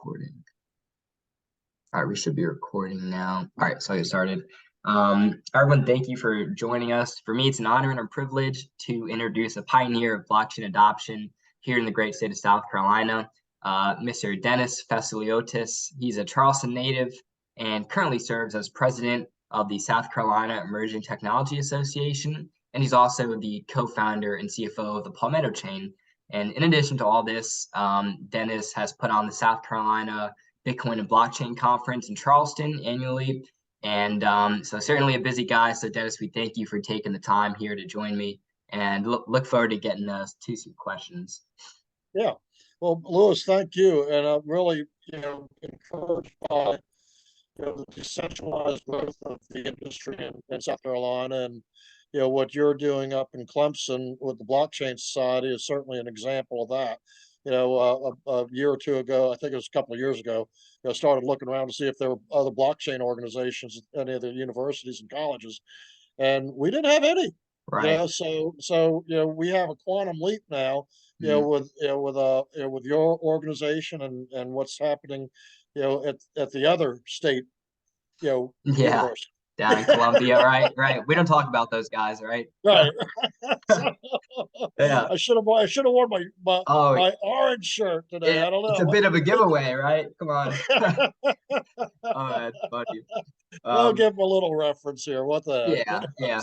recording. All right, we should be recording now. All right, so I get started. Everyone, thank you for joining us. For me, it's an honor and a privilege to introduce a pioneer of blockchain adoption here in the great state of South Carolina, Mr. Dennis Fassuliotis. He's a Charleston native and currently serves as president of the South Carolina Emerging Technology Association, and he's also the co-founder and CFO of the Palmetto Chain. And in addition to all this, Dennis has put on the South Carolina Bitcoin and Blockchain Conference in Charleston annually. And so certainly a busy guy. So Dennis, we thank you for taking the time here to join me, and look forward to getting us to some questions. Yeah. Well, Lewis, thank you. And I'm really, encouraged by, the decentralized growth of the industry in South Carolina. And, what you're doing up in Clemson with the Blockchain Society is certainly an example of that. A year or two ago, I think it was a couple of years ago, I started looking around to see if there were other blockchain organizations at any of the universities and colleges, and we didn't have any. Right. So we have a quantum leap now. With your organization and what's happening, at the other state, Yeah. university. Down in Columbia, right? We don't talk about those guys, right? Right. Yeah. I should have worn my orange shirt today. Yeah, I don't know. it's a bit of a giveaway, right? Come on. Oh, that's funny. I'll give them a little reference here. What the heck? Yeah.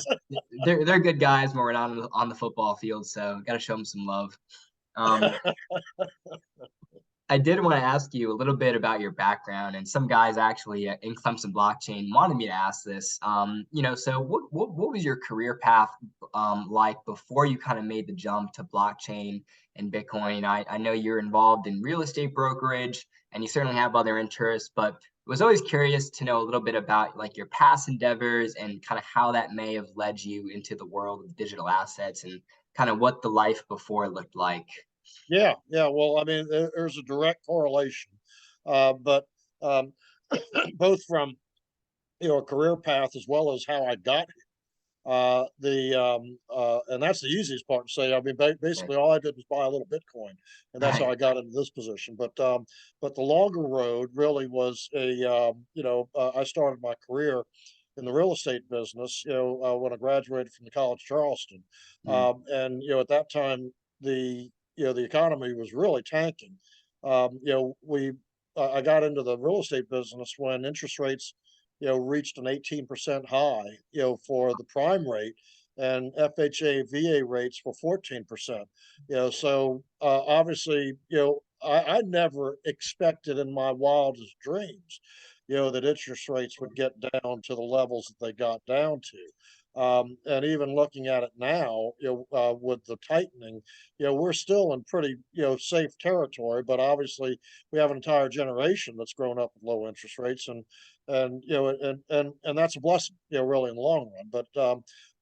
They're good guys when we're not on the football field, so got to show them some love. I did want to ask you a little bit about your background, and some guys actually in Clemson Blockchain wanted me to ask this. So what was your career path like before you kind of made the jump to blockchain and Bitcoin? I know you're involved in real estate brokerage, and you certainly have other interests, but was always curious to know a little bit about like your past endeavors and kind of how that may have led you into the world of digital assets and kind of what the life before looked like. Yeah. Well, I mean, there's a direct correlation, but both from a career path as well as how I got and that's the easiest part to say. I mean, basically all I did was buy a little Bitcoin, and that's how I got into this position. But the longer road really was I started my career in the real estate business, when I graduated from the College of Charleston. And at that time, the economy was really tanking. I got into the real estate business when interest rates reached an 18% high, for the prime rate, and FHA VA rates were 14%. So obviously, I never expected in my wildest dreams, that interest rates would get down to the levels that they got down to. And even looking at it now, with the tightening, we're still in pretty, safe territory. But obviously, we have an entire generation that's grown up with low interest rates, and that's a blessing, really in the long run.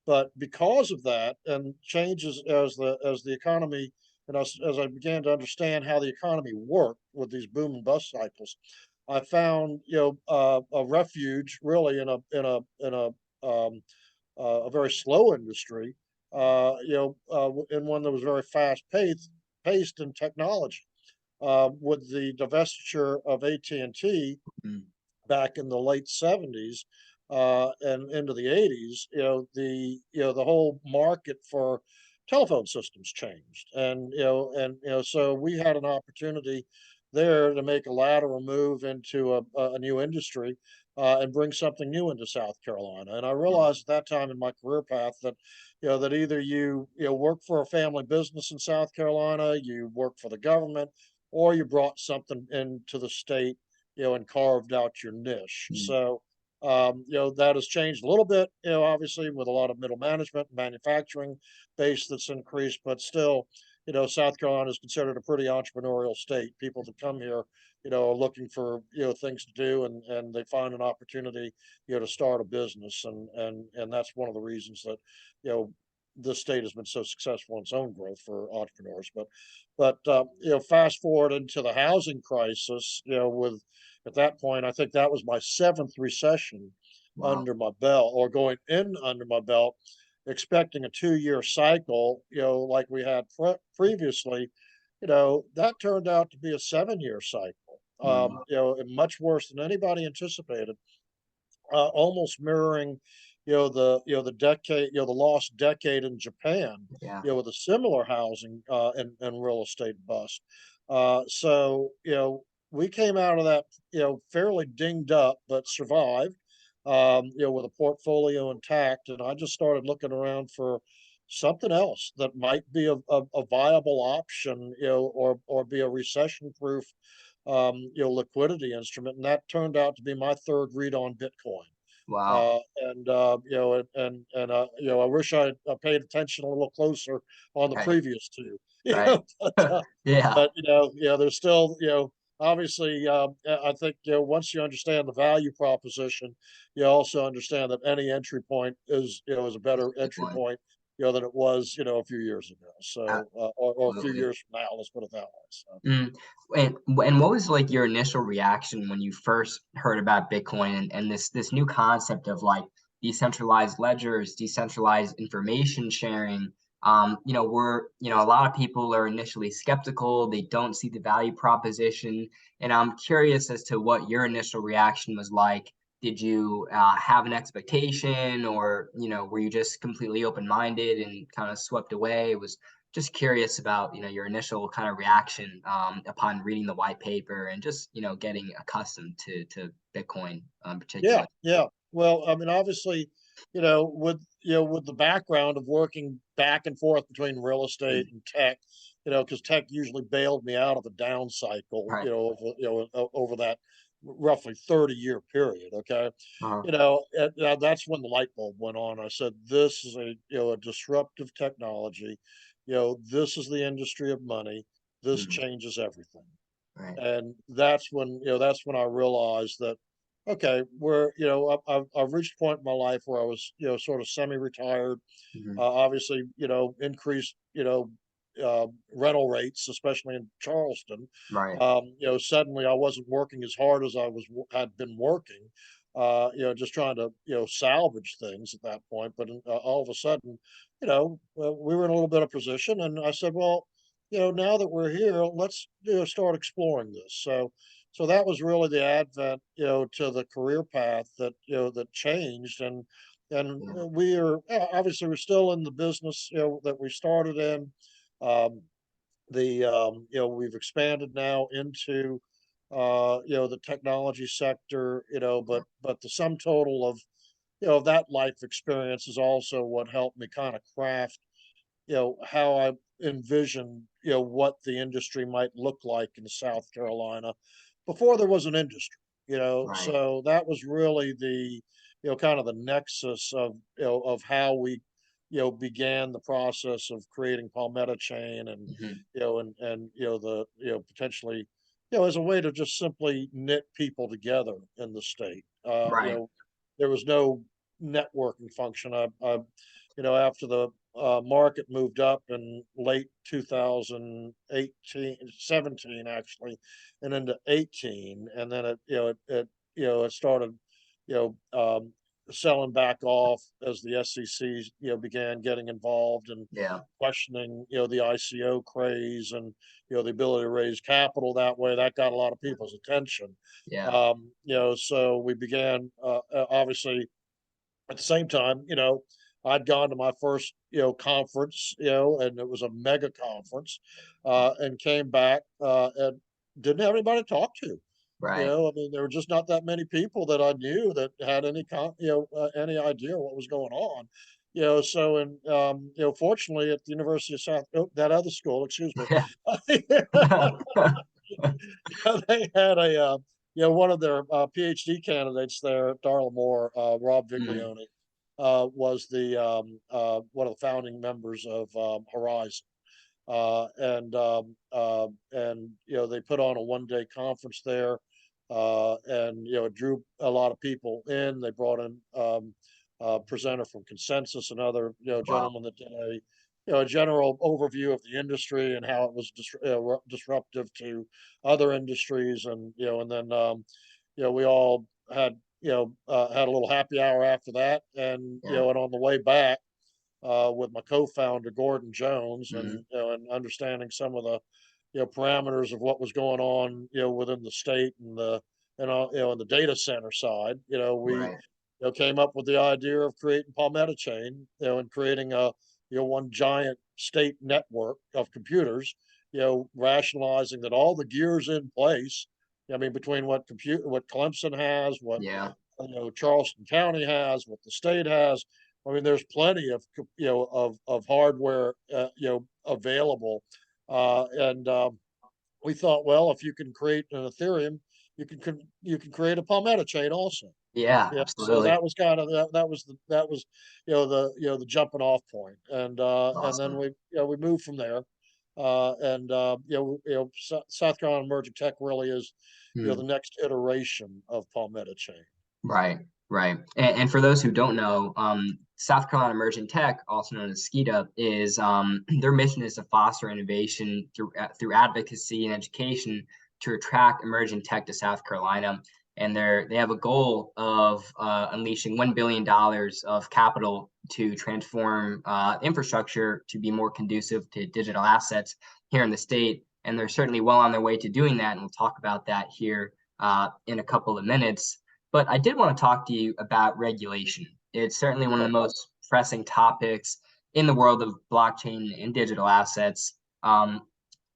But because of that and changes as the economy, and as I began to understand how the economy worked with these boom and bust cycles, I found a refuge really in a very slow industry, in one that was very paced in technology. With the divestiture of AT&T back in the late 70s and into the 80s, the whole market for telephone systems changed, and so we had an opportunity there to make a lateral move into a new industry, and bring something new into South Carolina. And I realized at that time in my career path that that either you work for a family business in South Carolina, you work for the government, or you brought something into the state, and carved out your niche. So, that has changed a little bit, obviously with a lot of middle management and manufacturing base that's increased, but still, South Carolina is considered a pretty entrepreneurial state. People that come here, are looking for, things to do, and they find an opportunity, to start a business. And that's one of the reasons that, this state has been so successful in its own growth for entrepreneurs. But fast forward into the housing crisis, with at that point, I think that was my seventh recession under my belt, or going in under my belt, expecting a 2-year cycle, like we had previously. That turned out to be a 7-year cycle. much worse than anybody anticipated, almost mirroring, the lost decade in Japan, Yeah. with a similar housing and real estate bust. So, we came out of that, fairly dinged up, but survived, with a portfolio intact. And I just started looking around for something else that might be a viable option, or be a recession proof, liquidity instrument. And that turned out to be my third read on Bitcoin. Wow. I wish I paid attention a little closer on the Right. previous two. Right. Yeah. There's still, obviously, I think, once you understand the value proposition, you also understand that any entry point is a better entry Bitcoin. point, than it was, a few years ago. So, or a few Absolutely. years from now, let's put it that way. So. Mm. And what was like your initial reaction when you first heard about Bitcoin and this new concept of like decentralized ledgers, decentralized information sharing? A lot of people are initially skeptical. They don't see the value proposition, and I'm curious as to what your initial reaction was like. Did you have an expectation, or were you just completely open-minded and kind of swept away? It was just curious about your initial kind of reaction upon reading the white paper and just getting accustomed to Bitcoin in Yeah, particular. yeah. Well, I mean, obviously, with the background of working back and forth between real estate and tech, because tech usually bailed me out of the down cycle, Right. over that roughly 30-year period. Okay, Uh-huh. that's when the light bulb went on. I said, this is a disruptive technology. This is the industry of money. This Mhm. changes everything. Right. And that's when I realized that, okay, I've reached a point in my life where I was, sort of semi-retired. Hmm. Obviously, increased, rental rates, especially in Charleston. Right. Suddenly I wasn't working as hard as had been working. Just trying to, salvage things at that point. But all of a sudden, we were in a little bit of position, and I said, well, now that we're here, let's, start exploring this. So that was really the advent, to the career path that, that changed. And Yeah. we are, obviously, we're still in the business, that we started in. Um, we've expanded now into, the technology sector, but the sum total of, that life experience is also what helped me kind of craft, how I envision, what the industry might look like in South Carolina before there was an industry. Right. So that was really the, kind of the nexus of, of how we, began the process of creating Palmetto Chain. And, Hmm. potentially, as a way to just simply knit people together in the state. Right. There was no networking function. After the market moved up in late 2018, 17 actually, and into 18, and then it started, you know, um, selling back off as the SEC, began getting involved and Yeah. questioning, the ICO craze and, the ability to raise capital that way. That got a lot of people's attention. Yeah. So we began, obviously, at the same time, I'd gone to my first, conference, and it was a mega conference, and came back, and didn't have anybody to talk to. Right. I mean, there were just not that many people that I knew that had any idea what was going on. So, and fortunately, at the University of that other school, excuse me, Yeah. they had one of their PhD candidates there, Darla Moore, Rob Mm. Viglione, was the one of the founding members of Horizon. And they put on a 1 day conference there, and it drew a lot of people in. They brought in a presenter from Consensus, another Wow. gentleman that did a general overview of the industry and how it was disruptive to other industries. And and then we all had a little happy hour after that. And Yeah. and on the way back, with my co-founder Gordon Jones, Hmm. and and understanding some of the parameters of what was going on, within the state and in the data center side. We Right. came up with the idea of creating Palmetto Chain, and creating one giant state network of computers, rationalizing that all the gears in place. I mean, between what Clemson has, what Yeah. Charleston County has, what the state has. I mean, there's plenty of of hardware available, and we thought, well, if you can create an Ethereum, you can create a Palmetto chain also. Yeah, Yeah, so absolutely. that was kind of that was the jumping off point, and then Awesome. we moved from there, and South Carolina Emerging Tech really is Hmm. the next iteration of Palmetto Chain. Right, right. And for those who don't know, South Carolina Emerging Tech, also known as SKITA, is their mission is to foster innovation through advocacy and education to attract emerging tech to South Carolina. And they have a goal of unleashing $1 billion of capital to transform infrastructure to be more conducive to digital assets here in the state. And they're certainly well on their way to doing that. And we'll talk about that here in a couple of minutes. But I did want to talk to you about regulation. It's certainly one of the most pressing topics in the world of blockchain and digital assets.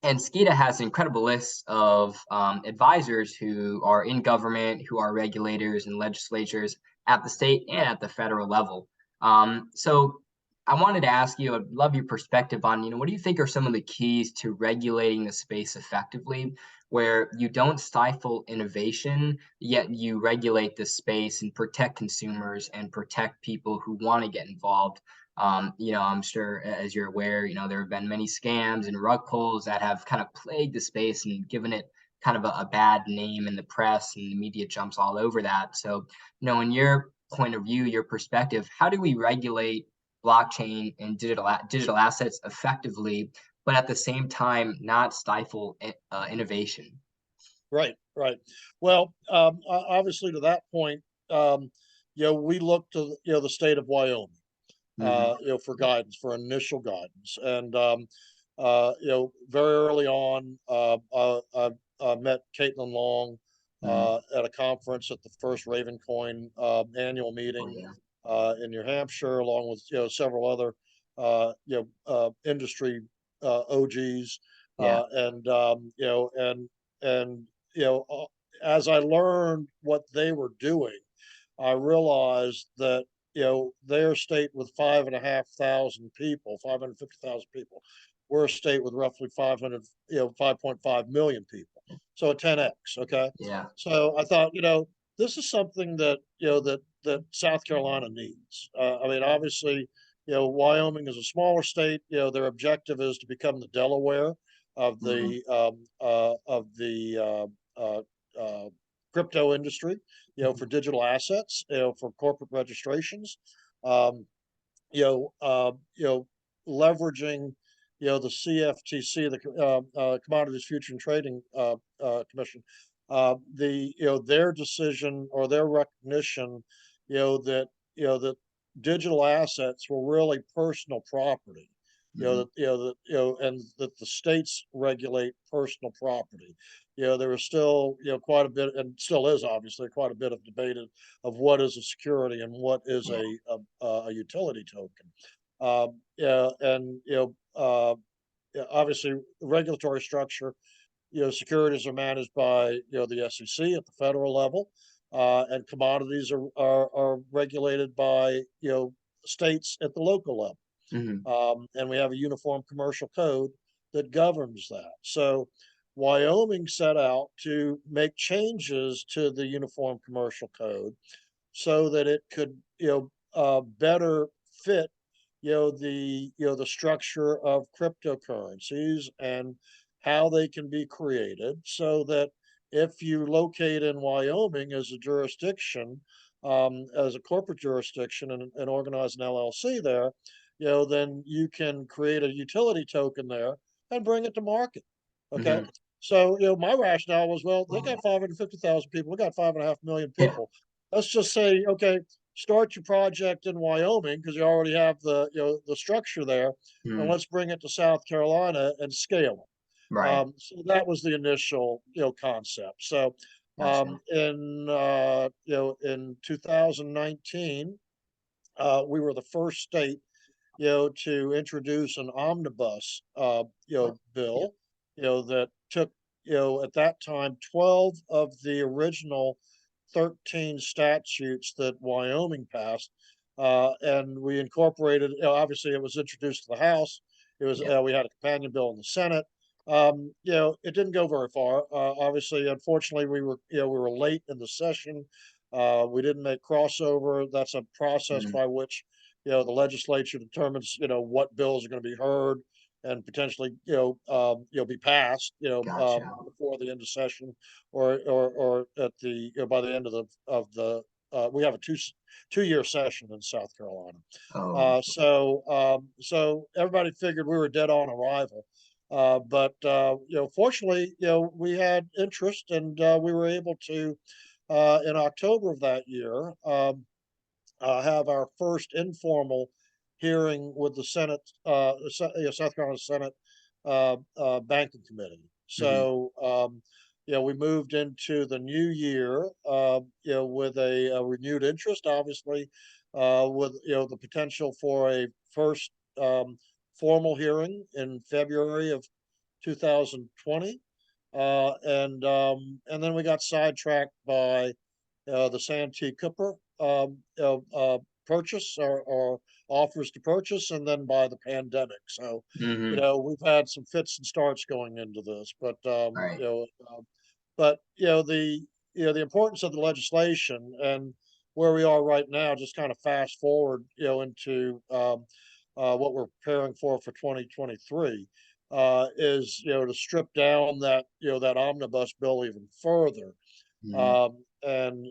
And SKITA has an incredible list of advisors who are in government, who are regulators and legislatures at the state and at the federal level. So I wanted to ask you, I'd love your perspective on, what do you think are some of the keys to regulating the space effectively, where you don't stifle innovation, yet you regulate the space and protect consumers and protect people who want to get involved? I'm sure, as you're aware, there have been many scams and rug pulls that have kind of plagued the space and given it kind of a bad name in the press, and the media jumps all over that. So, in your point of view, your perspective, how do we regulate blockchain and digital assets effectively, but at the same time not stifle innovation? Right, right. Well, obviously to that point, we look to the state of Wyoming, Hmm. for guidance, for initial guidance, and very early on, I met Caitlin Long Hmm. at a conference at the first Ravencoin annual Oh meeting yeah, in New Hampshire, along with several other industry OGs, yeah. and and as I learned what they were doing, I realized that their state with 5,500 people, 550,000 people, we're a state with roughly 5.5 million people, so a 10x. Okay, Yeah. so I thought, this is something that that South Carolina needs. I mean, obviously, Wyoming is a smaller state. Their objective is to become the Delaware of Hmm. the crypto industry, for digital assets, for corporate registrations, um, leveraging, the CFTC, the Commodities Future and Trading Commission, their decision or their recognition, that that digital assets were really personal property. Hmm. And that the states regulate personal property. There was still, quite a bit, and still is obviously quite a bit of debate of what is a security and what is Yeah. a utility token. Yeah, and yeah, obviously, regulatory structure. Securities are managed by the SEC at the federal level, and commodities are regulated by states at the local level. Hmm. And we have a uniform commercial code that governs that. So Wyoming set out to make changes to the uniform commercial code so that it could better fit the structure of cryptocurrencies and how they can be created, so that if you locate in Wyoming as a jurisdiction, as a corporate jurisdiction, and organize an LLC there, then you can create a utility token there and bring it to market. Okay. Hmm. So, my rationale was, well, they got 550,000 people, we got 5.5 million Yeah. people. Let's just say, okay, start your project in Wyoming because you already have the structure there, and Hmm. let's bring it to South Carolina and scale it. Right. So that was the initial, concept. So Gotcha. in 2019, we were the first state, to introduce an omnibus, Yeah. bill, that took, at that time, 12 of the original 13 statutes that Wyoming passed, and we incorporated. Obviously, it was introduced to the House. It was Yeah. we had a companion bill in the Senate. It didn't go very far. Obviously, unfortunately, we were late in the session. We didn't make crossover. That's a process Mm, by which the legislature determines what bills are going to be heard and potentially be passed gotcha. before the end of session or at the by the end of the we have a two-year session in South Carolina. Oh, So everybody figured we were dead on arrival. But fortunately, we had interest, and we were able to, in October of that year, have our first informal hearing with the Senate, South Carolina Senate Banking Committee. mhm, So, we moved into the new year, with a renewed interest, obviously, with the potential for a first formal hearing in February of 2020, and then we got sidetracked by the Santee Cooper purchase or offers to purchase, and then by the pandemic. So, mhm, we've had some fits and starts going into this, but right. the importance of the legislation and where we are right now, just kind of fast forward, into what we're preparing for 2023, is to strip down that omnibus bill even further, Mhm, and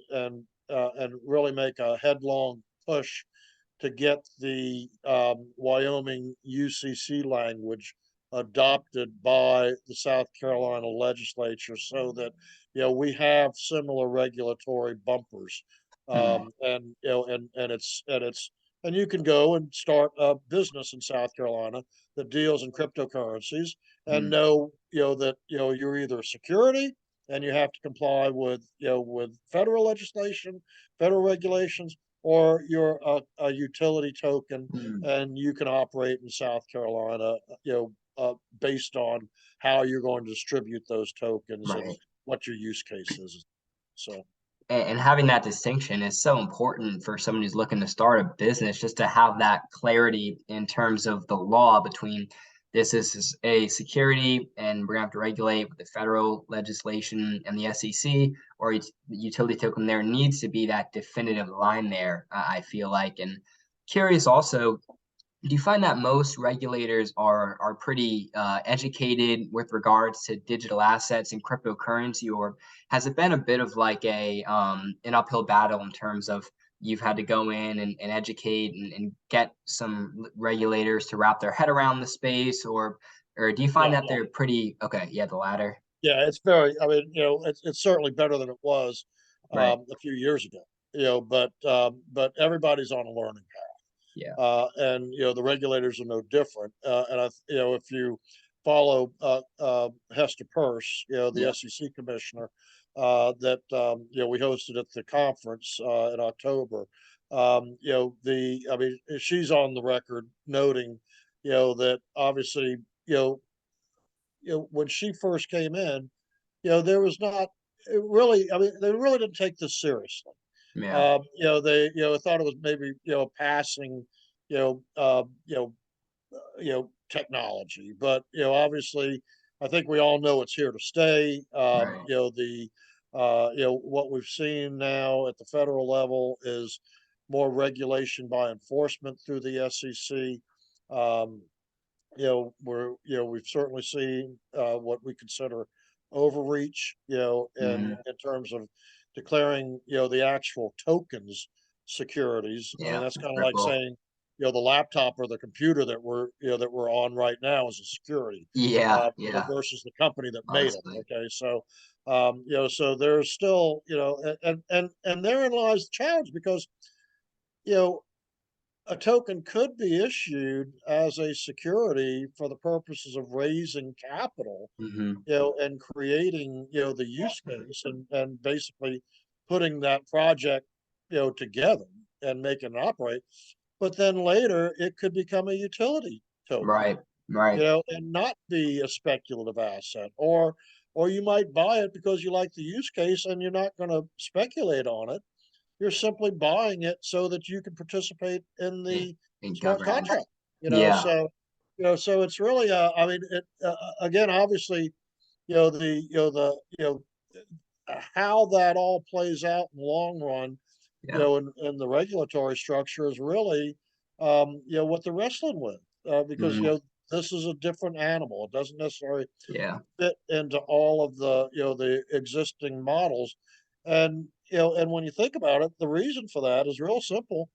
really make a headlong push to get the Wyoming UCC language adopted by the South Carolina legislature, so that we have similar regulatory bumpers, mm, and you can go and start a business in South Carolina that deals in cryptocurrencies, and mm, know that you're either a security and you have to comply with with federal legislation, federal regulations, or you're a utility token mm, and you can operate in South Carolina, based on how you're going to distribute those tokens and right. what your use case is. So, And having that distinction is so important for someone who's looking to start a business, just to have that clarity in terms of the law between this is a security and we're gonna have to regulate with the federal legislation and the SEC, or utility token. There needs to be that definitive line there, I feel like. And curious also, do you find that most regulators are pretty educated with regards to digital assets and cryptocurrency, or has it been a bit of like a an uphill battle in terms of you've had to go in and educate and get some regulators to wrap their head around the space, or do you find yeah, that they're pretty okay? Yeah, the latter. yeah, it's very. I mean, it's certainly better than it was Right. a few years ago. But everybody's on a learning Yeah. and the regulators are no different. And if you follow Hester Peirce, the Yeah. SEC commissioner, that we hosted at the conference in October. I mean, she's on the record noting, that obviously, when she first came in, there was not really. I mean, they really didn't take this seriously. Yeah. They thought it was maybe passing, you know, uh, you know, technology, but obviously, I think we all know it's here to stay. Right. What we've seen now at the federal level is more regulation by enforcement through the SEC. Um, we've certainly seen what we consider overreach, Mhm. in terms of declaring, the actual tokens securities. I mean, Yeah. that's kind of like Ripple. saying, the laptop or the computer that we're on right now is a security, Yeah. Yeah. versus the company that made them. Honestly. Okay, so so there's still, and therein lies the challenge, because you know a token could be issued as a security for the purposes of raising capital, Mm-hmm. and creating, the use case, and basically putting that project, together and making it operate. But then later it could become a utility token, Right. Right. and not be a speculative asset, or you might buy it because you like the use case and you're not going to speculate on it. You're simply buying it so that you can participate in In, the in smart governance. contract. Yeah. So so it's really, I mean, again, obviously, the how that all plays out in the long run, Yeah. in the regulatory structure is really, what they're wrestling with, because, Mm, this is a different animal. It doesn't necessarily yeah. fit into all of the, the existing models. And, and when you think about it, the reason for that is real simple.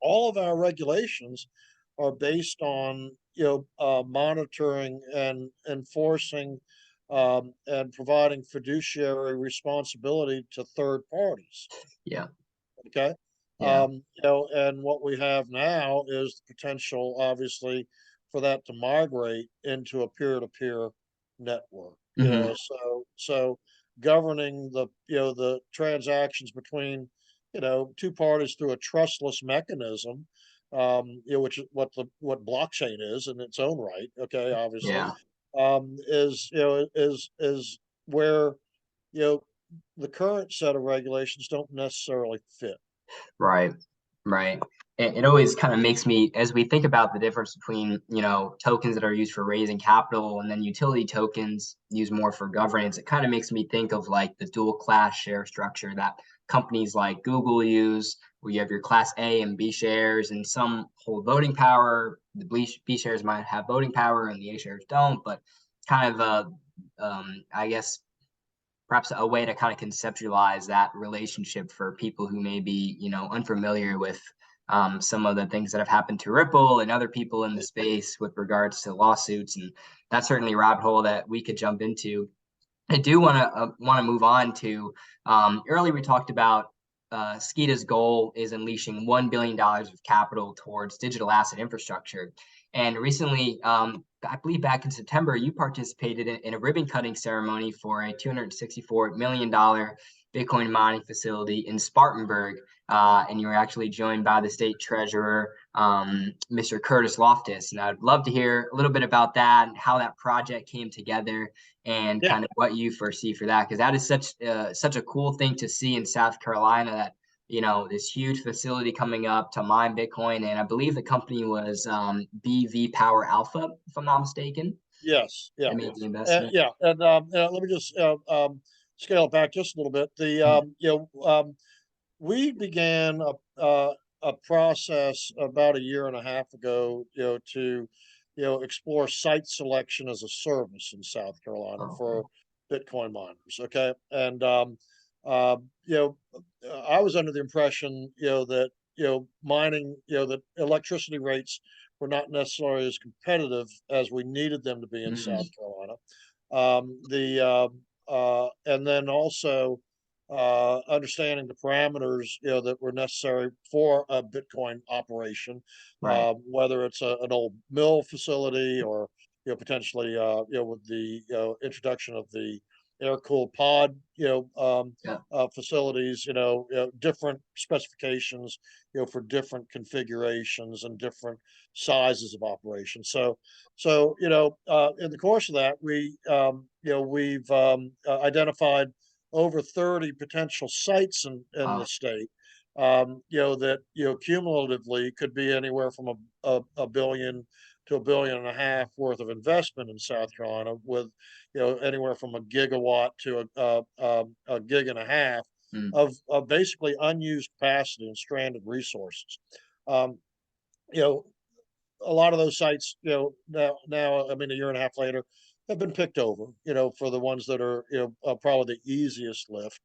All of our regulations are based on, monitoring and enforcing, and providing fiduciary responsibility to third parties. Yeah. Okay. Yeah. And what we have now is the potential, obviously, for that to migrate into a peer-to-peer network. Hmm. So governing the, the transactions between, two parties through a trustless mechanism, which is what blockchain is in its own right. Okay, obviously, Yeah. is, is where, you know the current set of regulations don't necessarily fit. Right. Right. It always kind of makes me, as we think about the difference between, tokens that are used for raising capital and then utility tokens used more for governance, it kind of makes me think of like the dual class share structure that companies like Google use, where you have your class A and B shares, and some hold voting power. The B shares might have voting power and the A shares don't, but kind of I guess perhaps a way to kind of conceptualize that relationship for people who may be, unfamiliar with some of the things that have happened to Ripple and other people in the space with regards to lawsuits, and that's certainly a rabbit hole that we could jump into. I do want to move on to earlier we talked about SKIDA's goal is unleashing $1 billion of capital towards digital asset infrastructure. And recently, I believe back in September, you participated in a ribbon cutting ceremony for a $264 million Bitcoin mining facility in Spartanburg. And you were actually joined by the state treasurer, Mr. Curtis Loftus. And I'd love to hear a little bit about that and how that project came together and Yeah. kind of what you foresee for that, because that is such a cool thing to see in South Carolina, that this huge facility coming up to mine Bitcoin, and I believe the company was BV Power Alpha, if I'm not mistaken. Yes. Yeah. That made the investment. Yeah. And let me just scale it back just a little bit. Mm. We began a process about a year and a half ago, to explore site selection as a service in South Carolina Oh, for Bitcoin miners. Okay, and uh, you know, I was under the impression, that, mining, that electricity rates were not necessarily as competitive as we needed them to be in mm, South Carolina. And then also, understanding the parameters, that were necessary for a Bitcoin operation, right. whether it's an old mill facility, or potentially, with the, introduction of the air cooled pod, Yeah. facilities, different specifications, for different configurations and different sizes of operations. So in the course of that, we've identified over 30 potential sites in the Wow. state, that, cumulatively could be anywhere from a billion to $1.5 billion worth of investment in South Carolina, with, anywhere from a gigawatt to a gig and a half Mm, of basically unused capacity and stranded resources. Um, you know, a lot of those sites, now, I mean, a year and a half later, have been picked over, for the ones that are, probably the easiest lift.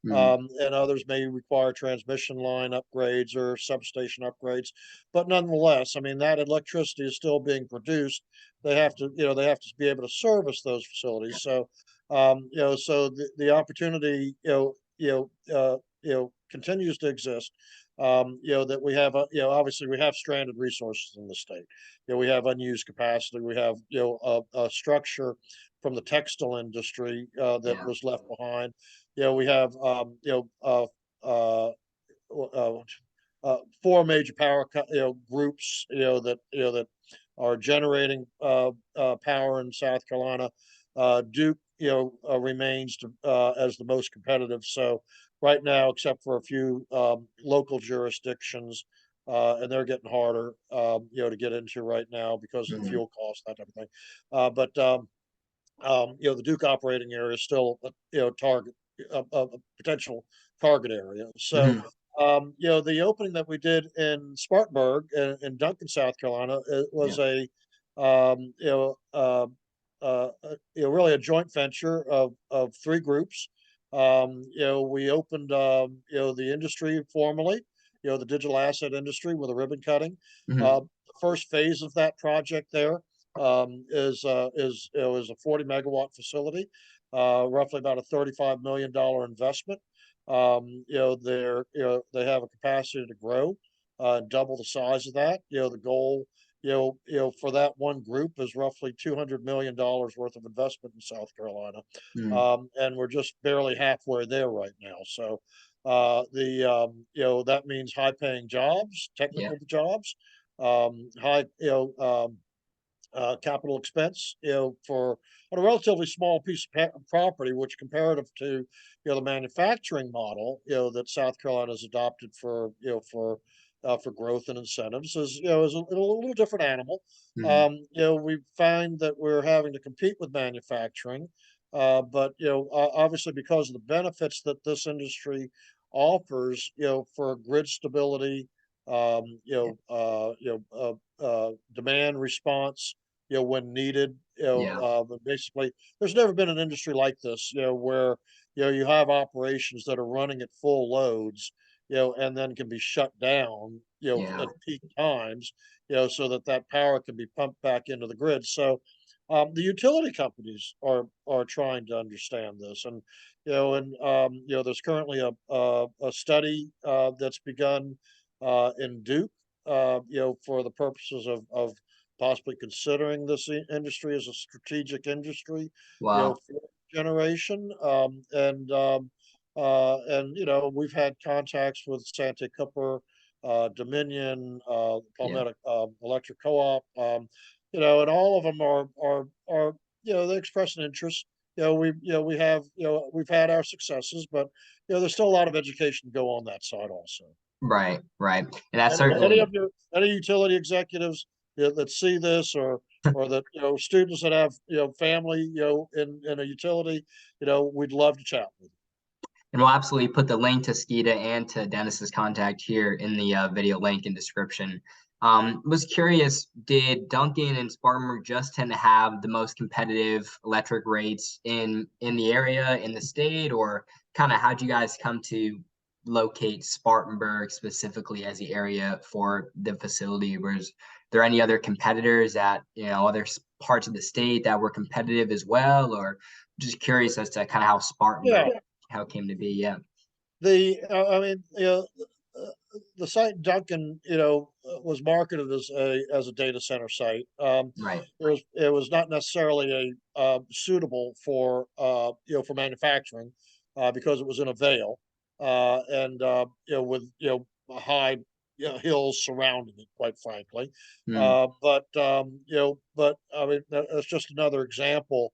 mm, And others may require transmission line upgrades or substation upgrades. But nonetheless, I mean, that electricity is still being produced. They have to be able to service those facilities. So, so the opportunity, continues to exist that we have, obviously we have stranded resources in the state. We have unused capacity. We have, a structure from the textile industry that was left behind. We have, uh, uh, four major power groups that are generating power in South Carolina. Duke remains as the most competitive. So right now, except for a few local jurisdictions, and they're getting harder to get into right now because of fuel costs, that type of thing. The Duke operating area is still target a potential target area. So the opening that we did in Spartanburg in Duncan, South Carolina, it was a really a joint venture of three groups. We opened the industry formally, the digital asset industry with a ribbon cutting. The first phase of that project there is a 40 megawatt facility, roughly about a $35 million investment. They have a capacity to grow, double the size of that. The goal, for that one group is roughly $200 million worth of investment in South Carolina, and we're just barely halfway there right now. So, that means high paying jobs, technical jobs, high, capital expense, for on a relatively small piece of property, which comparative to, the manufacturing model, that South Carolina has adopted for growth and incentives is a little different animal. We find that we're having to compete with manufacturing, but obviously because of the benefits that this industry offers, for grid stability, demand response, when needed. But basically, there's never been an industry like this, where you have operations that are running at full loads, and then can be shut down, at peak times, so that power can be pumped back into the grid. So the utility companies are trying to understand this, and there's currently a study that's begun in Duke, for the purposes of possibly considering this industry as a strategic industry, for generation. We've had contacts with Santa Cooper, Dominion, Palmetto Electric Co-op, and all of them are they express an interest. We've had our successes, but there's still a lot of education to go on that side also. Right. And that's Any certainly any utility executives that see this, or that students that have family in a utility, we'd love to chat with you. And we'll absolutely put the link to Skeeta and to Dennis's contact here in the video link and description. Was curious, did Duncan and Spartanburg just tend to have the most competitive electric rates in the area, in the state, or kind of how'd you guys come to locate Spartanburg specifically as the area for the facility? Was there any other competitors at other parts of the state that were competitive as well, or just curious as to kind of how Spartanburg how it came to be? The site Duncan, was marketed as a data center site. Right. It was not necessarily suitable for for manufacturing, because it was in a vale, and with high hills surrounding it, quite frankly. But I mean, that's just another example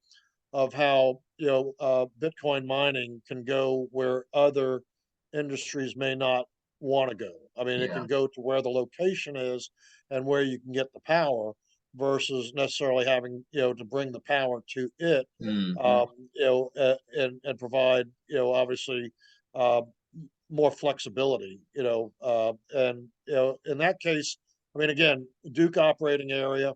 of how Bitcoin mining can go where other industries may not want to go. I mean, it can go to where the location is and where you can get the power, versus necessarily having to bring the power to it, and provide obviously more flexibility. And in that case, I mean, again, Duke operating area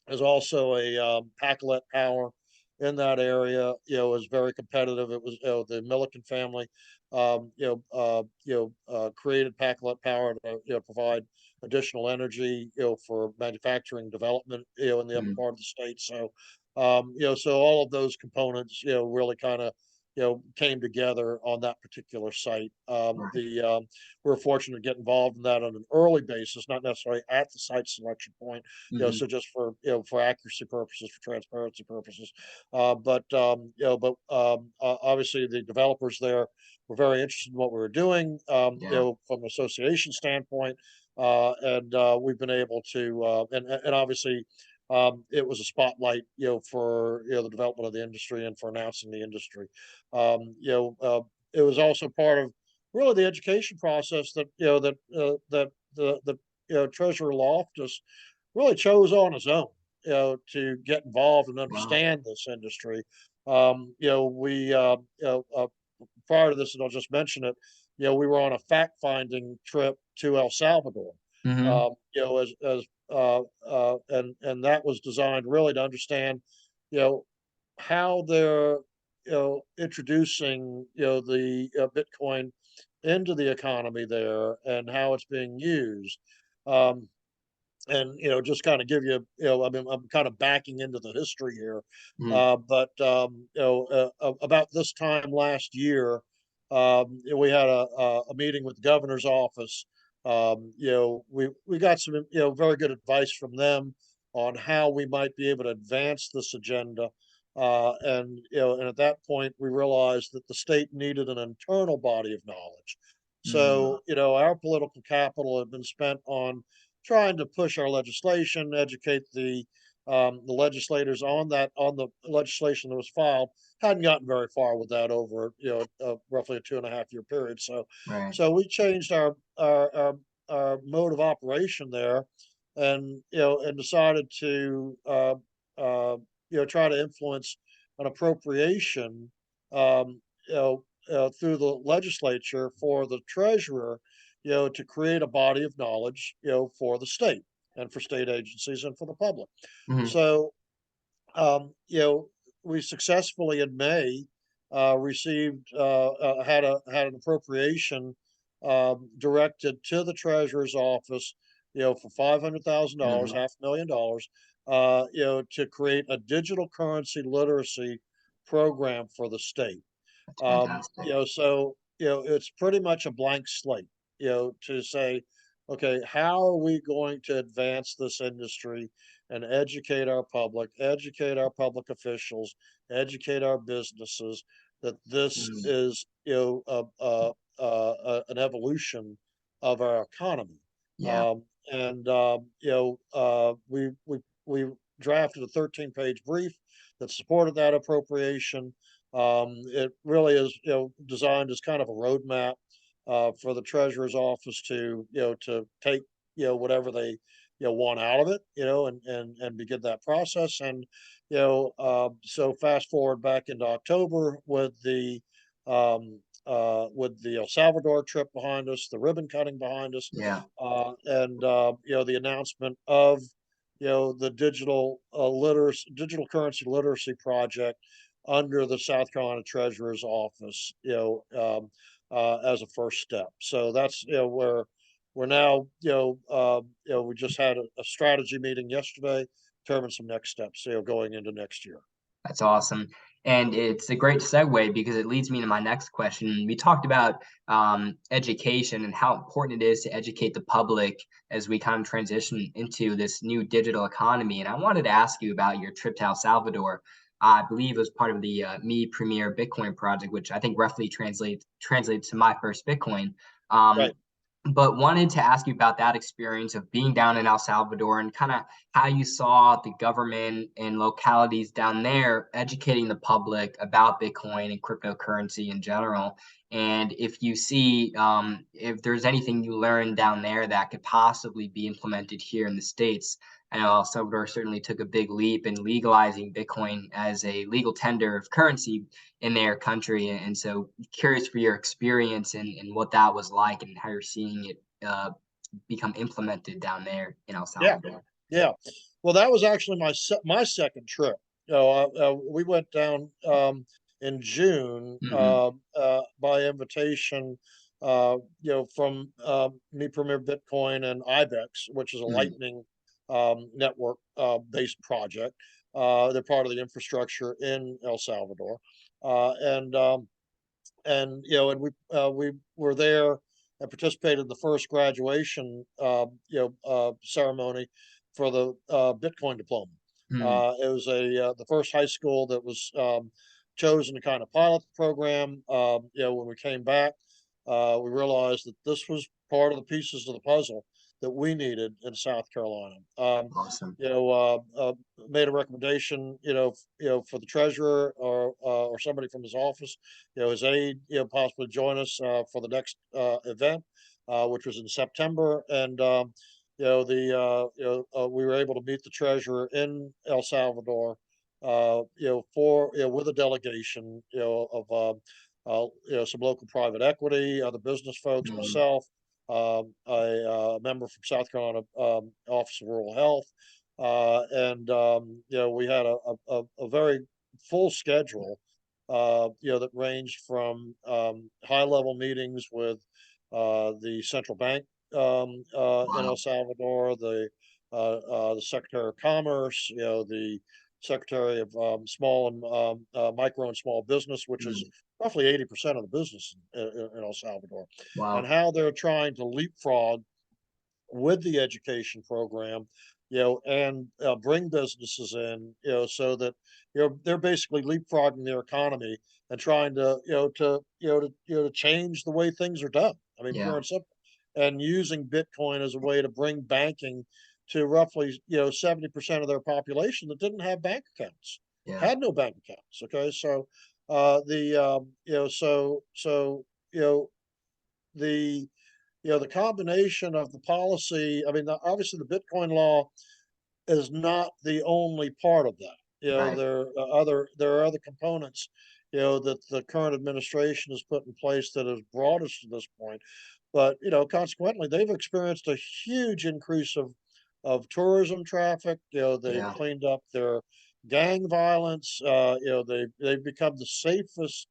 is also a Pacolet power in that area, is very competitive. It was the Milliken family, created Pacolet Power to provide additional energy, for manufacturing development, in the upper part of the state. So, so all of those components, really kind of, came together on that particular site. Right. We were fortunate to get involved in that on an early basis, not necessarily at the site selection point. Hmm. So just for for accuracy purposes, for transparency purposes. Obviously the developers there were very interested in what we were doing. Yeah. From an association standpoint, and we've been able to, and obviously it was a spotlight, for the development of the industry and for announcing the industry. It was also part of really the education process that the Treasurer Loftus really chose on his own, to get involved and Wow. understand this industry. We prior to this, and I'll just mention it, we were on a fact finding trip to El Salvador. Hmm. As and that was designed really to understand, you know, how they're introducing the Bitcoin into the economy there and how it's being used. Um, and just kind of give you, I mean, I'm kind of backing into the history here, Hmm. but about this time last year, we had a meeting with the governor's office. We got some very good advice from them on how we might be able to advance this agenda. And at that point, we realized that the state needed an internal body of knowledge. Hmm. So, our political capital had been spent on trying to push our legislation, educate the legislators on the legislation that was filed. Hadn't gotten very far with that over roughly a 2.5 year period. So, Right. we changed our mode of operation there, and decided to try to influence an appropriation, um, through the legislature for the treasurer, to create a body of knowledge, for the state and for state agencies and for the public. Hmm. So, we successfully in May received had an appropriation directed to the treasurer's office, for $500,000, Hmm. $500,000, to create a digital currency literacy program for the state. That's fantastic. So it's pretty much a blank slate, to say, okay, how are we going to advance this industry and educate our public officials, educate our businesses that this Mm. is, an evolution of our economy. Yeah. We drafted a 13-page brief that supported that appropriation. It really is, designed as kind of a roadmap for the treasurer's office to take, whatever they, want out of it, and begin that process. And so fast forward back into October with the El Salvador trip behind us, the ribbon cutting behind us, Yeah. and the announcement of the digital currency literacy project under the South Carolina Treasurer's Office, as a first step. So that's where we're now. We just had a strategy meeting yesterday, determine some next steps, going into next year. That's awesome. And it's a great segue because it leads me to my next question. We talked about education and how important it is to educate the public as we kind of transition into this new digital economy. And I wanted to ask you about your trip to El Salvador. I believe it was part of the Me Premier Bitcoin project, which I think roughly translates to my first Bitcoin. Um, Right. but wanted to ask you about that experience of being down in El Salvador and kind of how you saw the government and localities down there educating the public about Bitcoin and cryptocurrency in general. And if you see if there's anything you learned down there that could possibly be implemented here in the States. I know El Salvador certainly took a big leap in legalizing Bitcoin as a legal tender of currency in their country. And so curious for your experience and what that was like and how you're seeing it become implemented down there in El Yeah. Salvador. Yeah. Well, that was actually my second trip. We went down in June Hmm. by invitation, from Me Premier Bitcoin and IBEX, which is a Hmm. Lightning network based project. They're part of the infrastructure in El Salvador, and and we were there and participated in the first graduation ceremony for the Bitcoin diploma. It was the first high school that was chosen to kind of pilot the program. When we came back, we realized that this was part of the pieces of the puzzle that we needed in South Carolina. Awesome. Made a recommendation, for the treasurer or somebody from his office, his aide, possibly join us for the next event, which was in September, and we were able to meet the treasurer in El Salvador, with a delegation, some local private equity, other business folks, myself, a member from South Carolina Office of Rural Health, and we had a very full schedule, that ranged from high level meetings with the central bank in El Salvador, the Secretary of Commerce, the Secretary of Small and Micro and Small Business, which is roughly 80% of the business in El Salvador, and how they're trying to leapfrog with the education program, and bring businesses in, so that they're basically leapfrogging their economy and trying to change the way things are done. I mean, pure and simple, and using Bitcoin as a way to bring banking to roughly 70% of their population that didn't have bank accounts, had no bank accounts. Okay, so the combination of the policy. I mean, obviously, the Bitcoin law is not the only part of that. There are other components, that the current administration has put in place that has brought us to this point. But consequently, they've experienced a huge increase of tourism traffic. They've cleaned up their gang violence. They've become the safest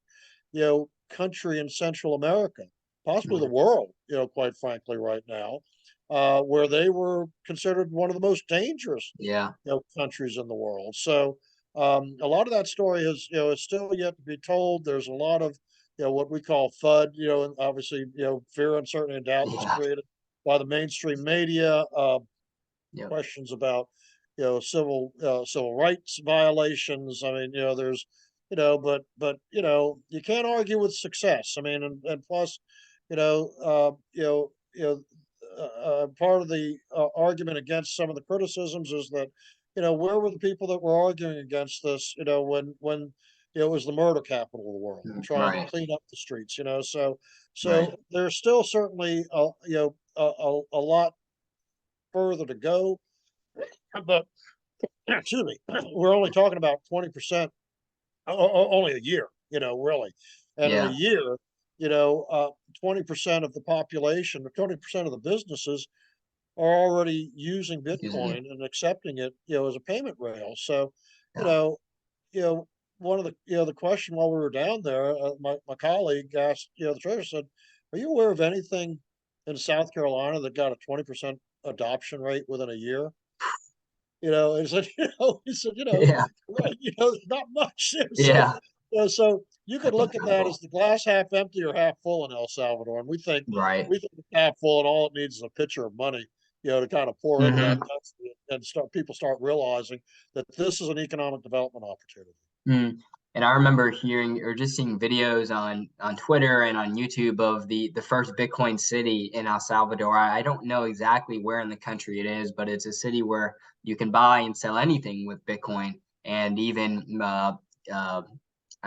country in Central America, possibly the world, quite frankly, right now, where they were considered one of the most dangerous countries in the world. So a lot of that story is still yet to be told. There's a lot of what we call FUD, and obviously fear, uncertainty, and doubt that's created by the mainstream media. Questions about civil rights violations. I mean, there's but you can't argue with success. I mean, and plus, part of the argument against some of the criticisms is that where were the people that were arguing against this? When it was the murder capital of the world, trying to clean up the streets. So there's still certainly a lot further to go, but excuse me, we're only talking about 20%, only a year, really, and in a year, 20% of the population, or 20% of the businesses are already using Bitcoin and accepting it, as a payment rail. So, one of the question while we were down there, my colleague asked, the treasurer said, "Are you aware of anything in South Carolina that got a 20% adoption rate within a year?" He said, right, not much. So you could look at that as the glass half empty or half full in El Salvador, and we think it's half full, and all it needs is a pitcher of money, to kind of pour into that country, and people start realizing that this is an economic development opportunity. And I remember hearing or just seeing videos on Twitter and on YouTube of the first Bitcoin city in El Salvador. I don't know exactly where in the country it is, but it's a city where you can buy and sell anything with Bitcoin. And even I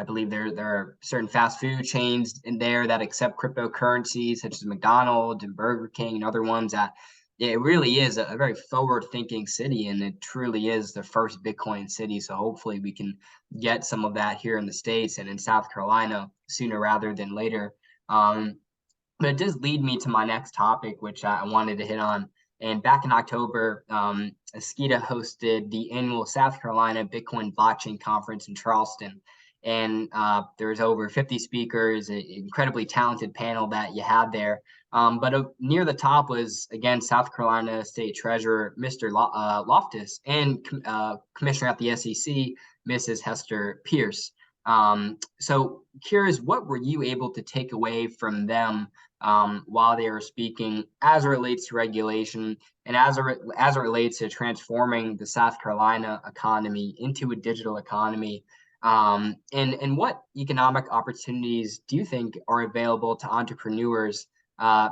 believe there are certain fast food chains in there that accept cryptocurrencies, such as McDonald's and Burger King and other ones that it really is a very forward-thinking city, and it truly is the first Bitcoin city. So hopefully we can get some of that here in the States and in South Carolina sooner rather than later. But it does lead me to my next topic, which I wanted to hit on. And back in October, Askita hosted the annual South Carolina Bitcoin Blockchain Conference in Charleston. And there's over 50 speakers, an incredibly talented panel that you had there. But near the top was, again, South Carolina State Treasurer, Mr. Loftus, and Commissioner at the SEC, Mrs. Hester Pierce. So curious, what were you able to take away from them while they were speaking as it relates to regulation and as it relates to transforming the South Carolina economy into a digital economy? And what economic opportunities do you think are available to entrepreneurs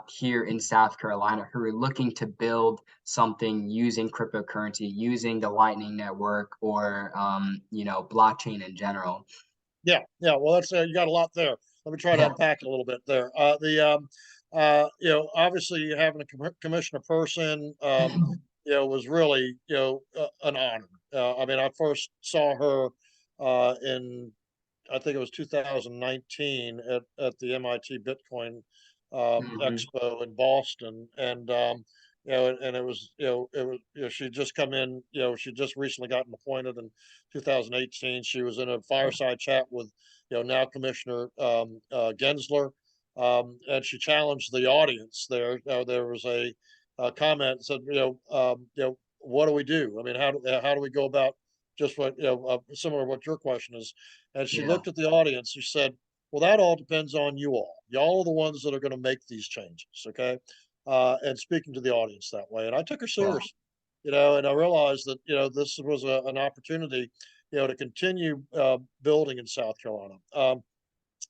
here in South Carolina who are looking to build something using cryptocurrency, using the Lightning Network, or blockchain in general? Yeah, yeah. Well, that's you got a lot there. Let me try to Yeah. unpack it a little bit there. Obviously having a commissioner person, was really, an honor. I mean, I first saw her in, I think it was 2019 at the MIT Bitcoin Hmm. Expo in Boston, and and it was, she'd just come in, she just recently gotten appointed in 2018. She was in a fireside chat with, now Commissioner Gensler, and she challenged the audience there. There was a comment that said, what do we do? I mean, how do we go about just what, similar to what your question is? And she Yeah. looked at the audience. She said, well, that all depends on you all. Y'all are the ones that are going to make these changes. Okay. And speaking to the audience that way. And I took her Yeah. seriously, and I realized that, this was an opportunity, to continue building in South Carolina.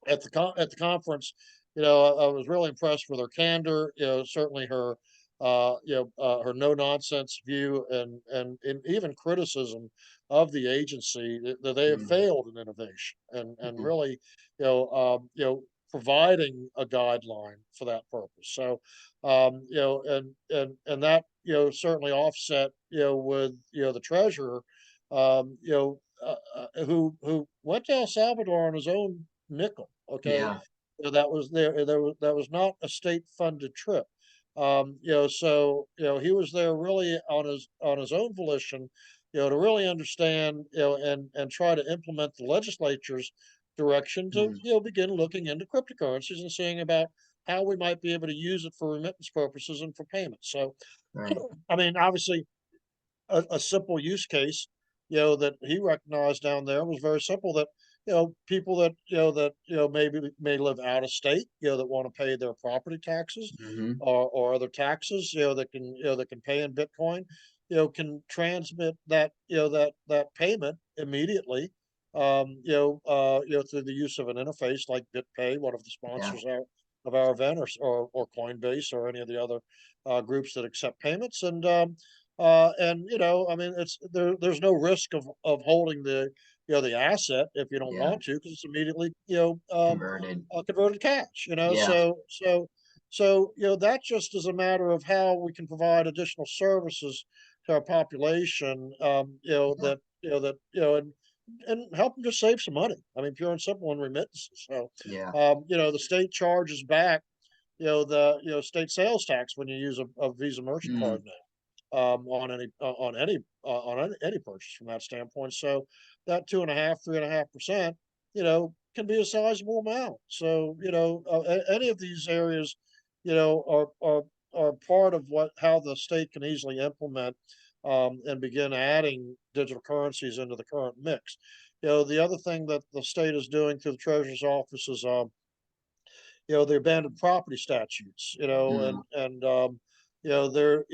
At the conference, I was really impressed with her candor. Certainly her no nonsense view, and even criticism of the agency that they have Mm-hmm. failed in innovation, and really, providing a guideline for that purpose. So, and that, certainly offset, with, the treasurer, who went to El Salvador on his own nickel. Okay, Yeah. that was there. That was not a state funded trip. So he was there really on his own volition, to really understand, and try to implement the legislature's direction to, Mm. begin looking into cryptocurrencies and seeing about how we might be able to use it for remittance purposes and for payments. So, Right. I mean, obviously, a simple use case, that he recognized down there was very simple. That, people that, maybe may live out of state, that want to pay their property taxes, Hmm. or other taxes, that can pay in Bitcoin, can transmit that, that payment immediately, through the use of an interface like BitPay, one of the Yeah. sponsors of our event, or Coinbase, or any of the other groups that accept payments. And I mean, there's no risk of holding the, the asset if you don't Yeah. want to, because it's immediately, Converted. converted cash. Yeah. So that just is a matter of how we can provide additional services to our population. Yeah. And help them just save some money. I mean, pure and simple in remittances. So, Yeah. the state charges back, the, state sales tax when you use a Visa merchant Mm. card now, on any purchase from that standpoint. So that 2.5, 3.5%, can be a sizable amount. So, any of these areas, are part of how the state can easily implement, and begin adding digital currencies into the current mix. The other thing that the state is doing through the treasurer's office is, the abandoned property statutes, Mm. they're,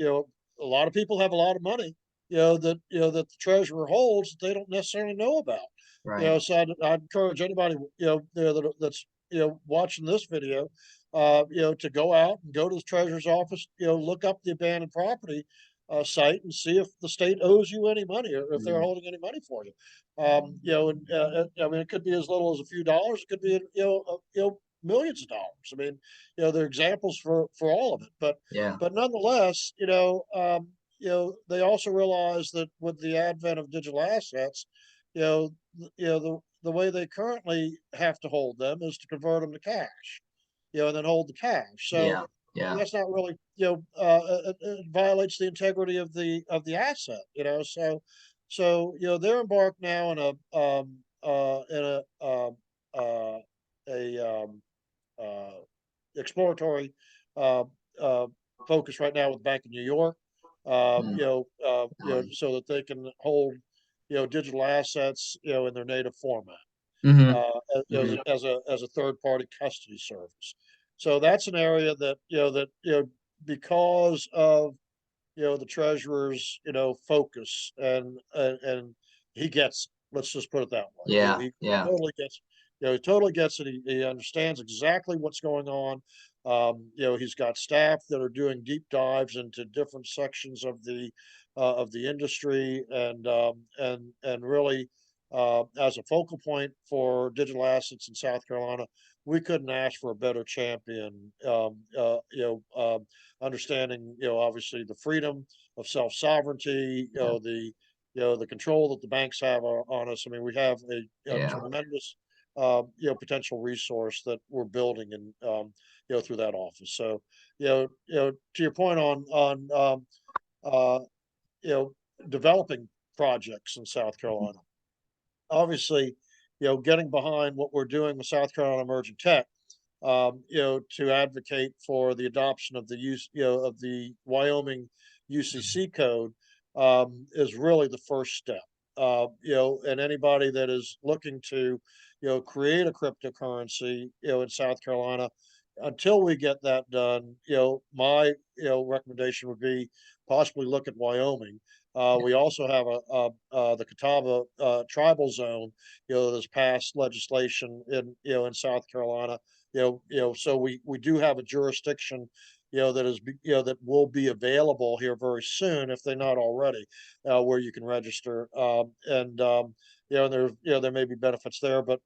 a lot of people have a lot of money, that, that the treasurer holds that they don't necessarily know about. Right. So I'd encourage anybody, that's, watching this video, to go out and go to the treasurer's office, look up the abandoned property site and see if the state owes you any money, or if they're Mm. holding any money for you. And I mean, it could be as little as a few dollars. It could be, millions of dollars. I mean, there are examples for all of it, Yeah. but nonetheless, they also realize that with the advent of digital assets, the way they currently have to hold them is to convert them to cash, and then hold the cash. So Yeah. Yeah. that's not really, it violates the integrity of the asset, they're embarked now uh, a uh, exploratory uh, uh, focus right now with Bank of New York, Mm. so that they can hold, digital assets, in their native format. Mm-hmm. As a third party custody service. So that's an area that because of the treasurer's focus, and he gets it. Let's just put it that way. Yeah. He Yeah. totally gets he totally gets it. He understands exactly what's going on. He's got staff that are doing deep dives into different sections of the industry, and really as a focal point for digital assets in South Carolina. We couldn't ask for a better champion. Understanding, obviously the freedom of self sovereignty, the control that the banks have on us. I mean, we have a Yeah. tremendous, potential resource that we're building, and through that office. So, to your point on uh, you know, developing projects in South Carolina. Obviously, getting behind what we're doing with South Carolina Emerging Tech, to advocate for the adoption of the use, of the Wyoming UCC code, is really the first step. And anybody that is looking to, create a cryptocurrency, in South Carolina, until we get that done, my, recommendation would be possibly look at Wyoming. We also have the Catawba tribal zone, that has passed legislation in South Carolina. So we do have a jurisdiction, that will be available here very soon, if they're not already, where you can register. And there may be benefits there, but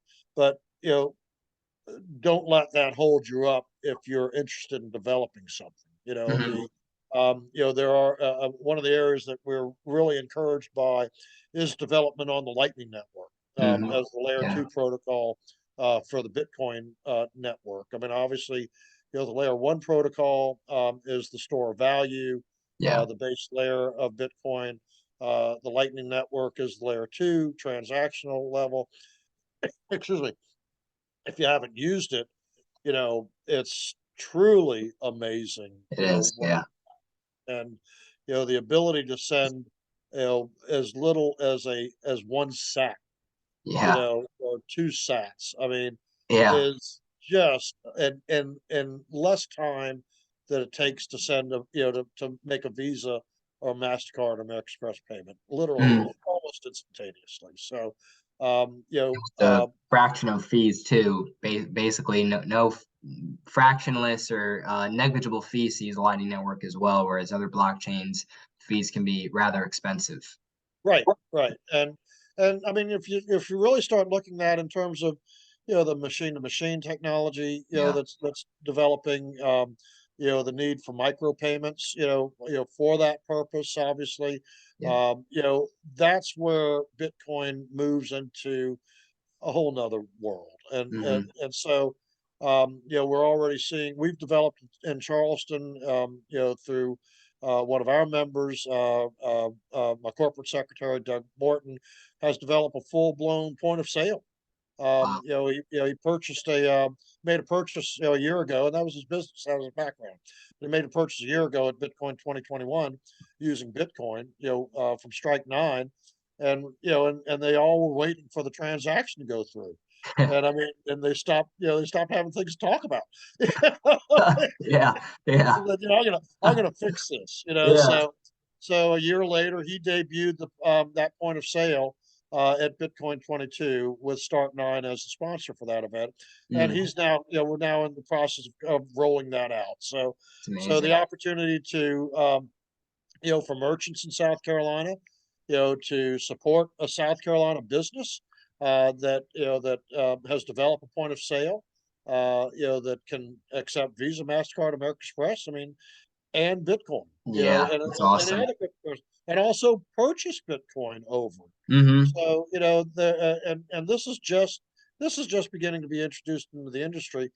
don't let that hold you up if you're interested in developing something. Mm-hmm. There are one of the areas that we're really encouraged by is development on the Lightning Network, Mm-hmm. as the layer Yeah. 2 protocol for the Bitcoin network. I mean, obviously, the layer 1 protocol is the store of value, Yeah. the base layer of Bitcoin. The Lightning Network is layer 2, transactional level. Excuse me. If you haven't used it, it's truly amazing, It is. what, Yeah. and the ability to send as little as one sat, Yeah. or two sats. I mean, Yeah. is just and less time that it takes to send to make a Visa or MasterCard or American Express payment, literally Mm. almost instantaneously. So, The fraction of fees too. Basically, no fractionless or negligible fees to use the Lightning Network as well, whereas other blockchains fees can be rather expensive. right, right, and I mean, if you really start looking at in terms of the machine to machine technology, Yeah. that's developing, the need for micropayments, for that purpose, obviously, Yeah. that's where Bitcoin moves into a whole nother world. And and Mm-hmm. and so we're already seeing, we've developed in Charleston, through one of our members, my corporate secretary Doug Morton, has developed a full blown point of sale. Wow. He purchased made a purchase, a year ago, and that was his business, that was his background. He made a purchase a year ago at Bitcoin 2021 using Bitcoin, from Strike 9, and and they all were waiting for the transaction to go through. And I mean, and they stopped having things to talk about. Yeah. Yeah. I'm gonna fix this, Yeah. so a year later, he debuted that point of sale at Bitcoin 22 with Start 9 as the sponsor for that event. And Mm. he's now, we're now in the process of rolling that out. It's So the amazing. opportunity to, for merchants in South Carolina, to support a South Carolina business that has developed a point of sale, that can accept Visa, MasterCard, American Express. I mean, and Bitcoin, Yeah. It's awesome. and also purchase Bitcoin over. Mm-hmm. So and this is just beginning to be introduced into the industry,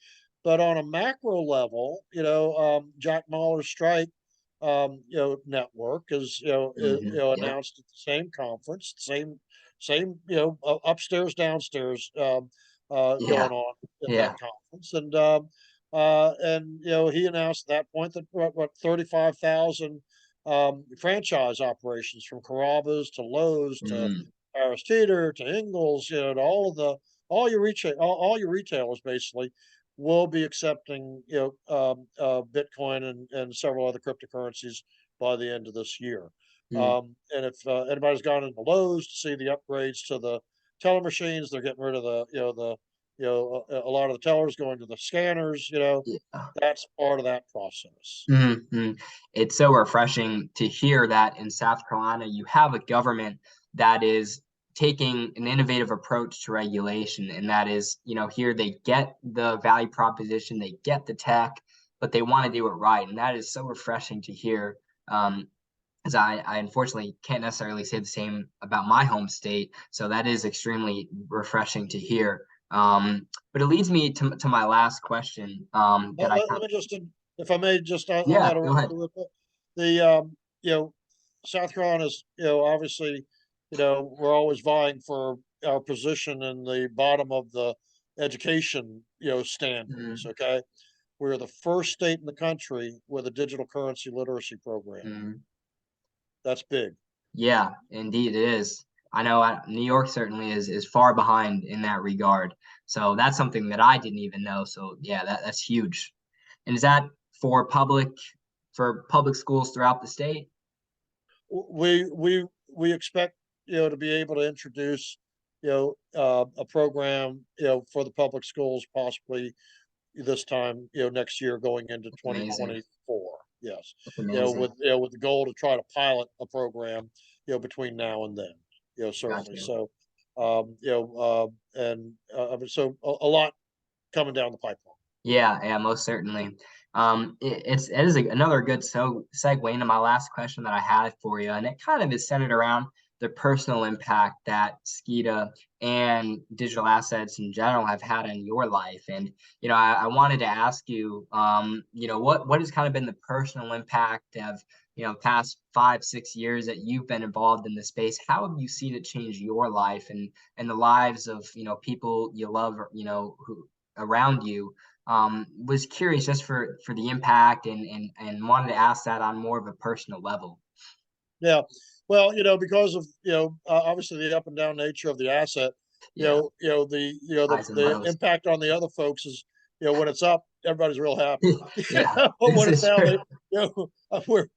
but on a macro level, Jack Mahler's Strike, network is Mm-hmm. Yep. announced at the same conference, same upstairs downstairs, Yeah. going on at that Yeah. conference, and he announced at that point that what 35,000 franchise operations, from Carrabba's to Lowe's to Mm. Harris Teeter to Ingles, to all your retailers basically will be accepting, Bitcoin and several other cryptocurrencies by the end of this year. Mm, And if anybody's gone into Lowe's to see the upgrades to the teller machines, they're getting rid of a lot of the tellers going to the scanners. yeah. That's part of that process. Mhm. It's so refreshing to hear that in South Carolina, you have a government that is taking an innovative approach to regulation. And that is, here they get the value proposition, they get the tech, but they want to do it right. And that is so refreshing to hear. As I unfortunately can't necessarily say the same about my home state. So that is extremely refreshing to hear. But it leads me to my last question that Let, I let, let me just, if I may, just on yeah, that a go ahead. little bit. The South Carolina's, obviously, we're always vying for our position in the bottom of the education, standards. Mhm, Okay, we're the first state in the country with a digital currency literacy program. mhm. That's big. Yeah, indeed it is. I know New York certainly is far behind in that regard. So that's something that I didn't even know. So yeah, that's huge. And is that for public schools throughout the state? We expect, to be able to introduce, a program, for the public schools possibly this time, next year going into That's amazing. 2024. Yes. That's amazing. With the goal to try to pilot a program, between now and then, certainly. Gotcha. So, and so a lot coming down the pipeline. Yeah, yeah, most certainly. It is another good segue into my last question that I had for you, and it kind of is centered around the personal impact that SKIDA and digital assets in general have had in your life. And I wanted to ask you, what has kind of been the personal impact of past 5, 6 years that you've been involved in the space? How have you seen it change your life and the lives of people you love, who around you? Was curious just for the impact and wanted to ask that on more of a personal level. Yeah. Well, because of, obviously the up and down nature of the asset, Yeah, highs and the lows. impact on the other folks is, when it's up, everybody's real happy. Yeah, But this when it's is down, true.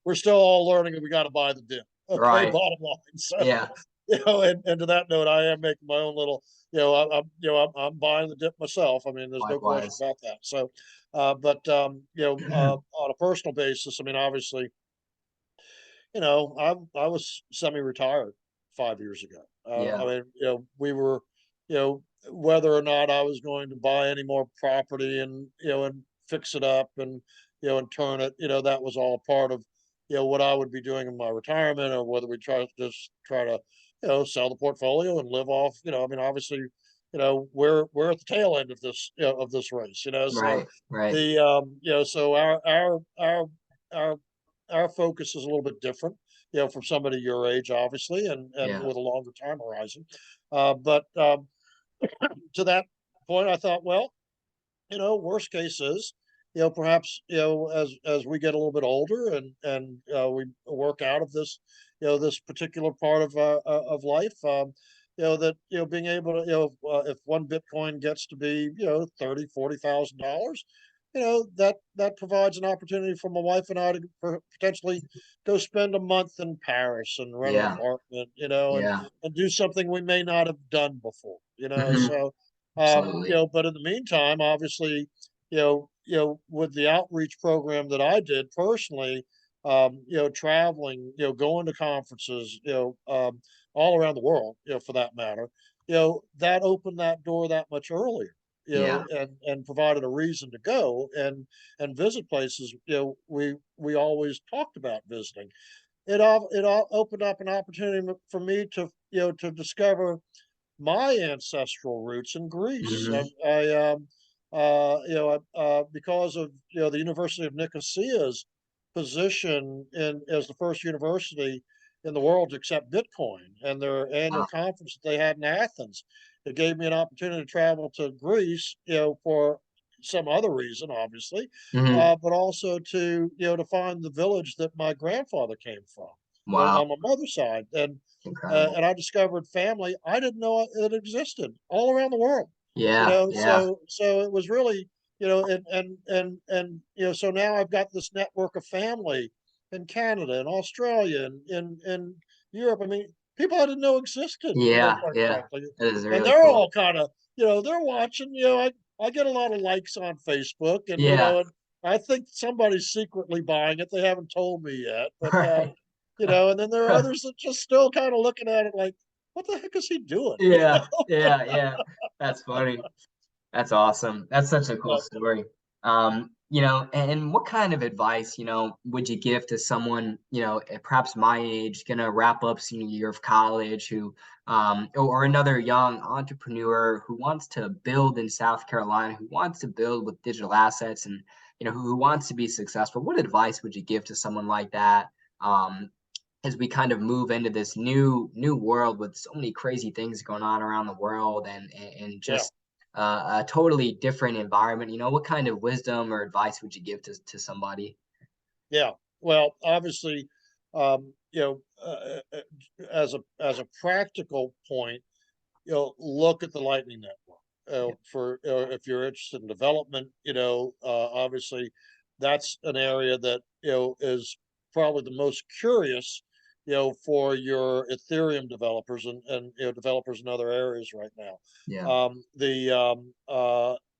we're still all learning and we got to buy the dip. Okay. Right. Bottom line. So, Yeah. and to that note, I am making my own little, I'm buying the dip myself. I mean, there's no question Likewise. about that. So, but, on a personal basis, I mean, obviously, I was semi-retired 5 years ago. I Yeah. mean, we were, whether or not I was going to buy any more property and fix it up and turn it, that was all part of, what I would be doing in my retirement, or whether we try to, sell the portfolio and live off, I mean, obviously, we're at the tail end of this race, so Right. Right. so our our focus is a little bit different, from somebody your age, obviously, and Yeah. with a longer time horizon. But to that point, I thought, well, worst case is, perhaps, as we get a little bit older and we work out of this, this particular part of life, that being able to, if one Bitcoin gets to be, 30, $40,000, that provides an opportunity for my wife and I to potentially go spend a month in Paris and rent an Yeah. apartment, Yeah. and do something we may not have done before, Hmm. so Absolutely. but in the meantime, obviously, with the outreach program that I did personally, traveling, going to conferences, all around the world, for that matter, that opened that door that much earlier, Yeah. and provided a reason to go and visit places, we always talked about visiting. It all opened up an opportunity for me to, to discover my ancestral roots in Greece. Hmm. Because of, the University of Nicosia's position in as the first university in the world to accept Bitcoin, and their annual Wow. conference that they had in Athens, it gave me an opportunity to travel to Greece, for some other reason, obviously, Hmm. but also to, to find the village that my grandfather came from. Wow. on my mother's side, Incredible. and I discovered family I didn't know it existed all around the world. Yeah. Yeah. So it was really, so now I've got this network of family in Canada and Australia and in Europe. I mean, people I didn't know existed, Yeah. quite Yeah. frankly, That is and really they're cool. all kind of, they're watching. I get a lot of likes on Facebook, and Yeah. and I think somebody's secretly buying it. They haven't told me yet, but Right. and then there are others that just still kind of looking at it like, what the heck is he doing? Yeah. Yeah. Yeah. That's funny. That's awesome. That's such a cool Yeah, story. And what kind of advice, would you give to someone, perhaps my age, gonna wrap up senior year of college, who, or another young entrepreneur who wants to build in South Carolina, who wants to build with digital assets, and who wants to be successful? What advice would you give to someone like that? Um, as we kind of move into this new world with so many crazy things going on around the world, and yeah. just a totally different environment, what kind of wisdom or advice would you give to somebody? Yeah. Well, obviously, as a practical point, look at the Lightning Network. Yeah. For if you're interested in development, obviously, that's an area that is probably the most curious, for your Ethereum developers and developers in other areas right now. Yeah. The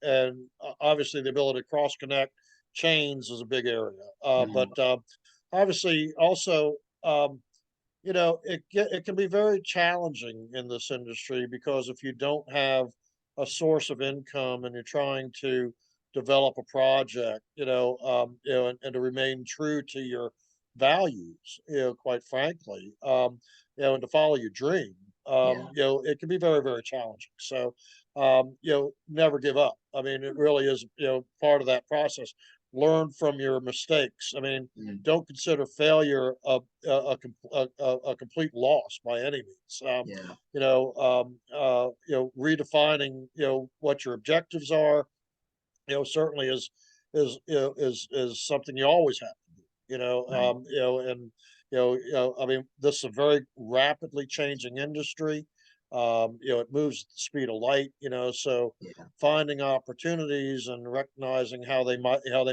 and Obviously the ability to cross connect chains is a big area, Mhm. but obviously also. It can be very challenging in this industry because if you don't have a source of income and you're trying to develop a project, and to remain true to your values, quite frankly, and to follow your dream, Yeah. it can be very, very challenging. So, never give up. I mean, it really is, part of that process. Learn from your mistakes. I mean, Mhm. don't consider failure a complete loss by any means. Yeah. Redefining what your objectives are, certainly is something you always have to do. Right. And I mean, this is a very rapidly changing industry. It moves at the speed of light. So Yeah. finding opportunities and recognizing how they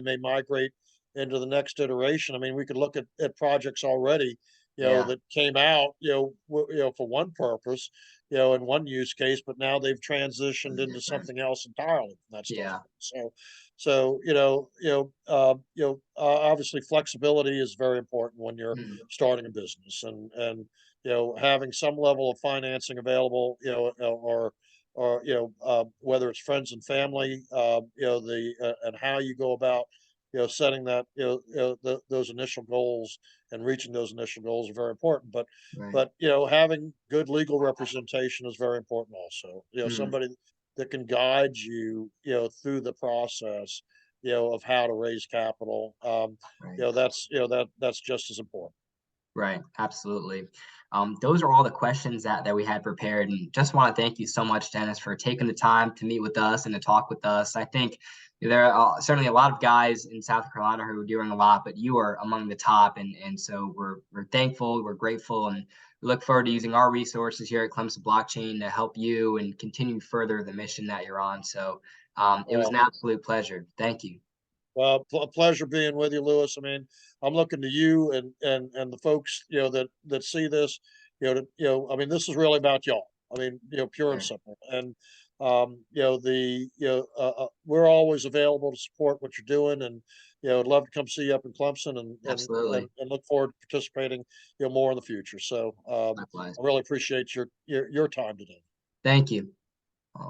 may migrate into the next iteration. I mean, we could look at projects already, Yeah. that came out, for one purpose, in one use case, but now they've transitioned Really into different. something else entirely from that Yeah. standpoint. So obviously flexibility is very important when you're Mhm. starting a business, and having some level of financing available, or whether it's friends and family, the and how you go about setting that those initial goals and reaching those initial goals are very important. Right. But having good legal representation is very important also. Mhm. Somebody that can guide you, through the process, of how to raise capital. Right. That's just as important. Right, absolutely. Those are all the questions that we had prepared, and just want to thank you so much, Dennis, for taking the time to meet with us and to talk with us. I think there are certainly a lot of guys in South Carolina who are doing a lot, but you are among the top, and so we're thankful, we're grateful, and we look forward to using our resources here at Clemson Blockchain to help you and continue further the mission that you're on. So it was Well, an absolute pleasure. Thank you. a pleasure being with you, Lewis. I mean, I'm looking to you and the folks that see this. I mean, this is really about y'all. I mean, pure and Right. simple. And we're always available to support what you're doing, and I'd love to come see you up in Clemson, Absolutely. and look forward to participating more in the future. So Likewise. I really appreciate your time today. Thank you.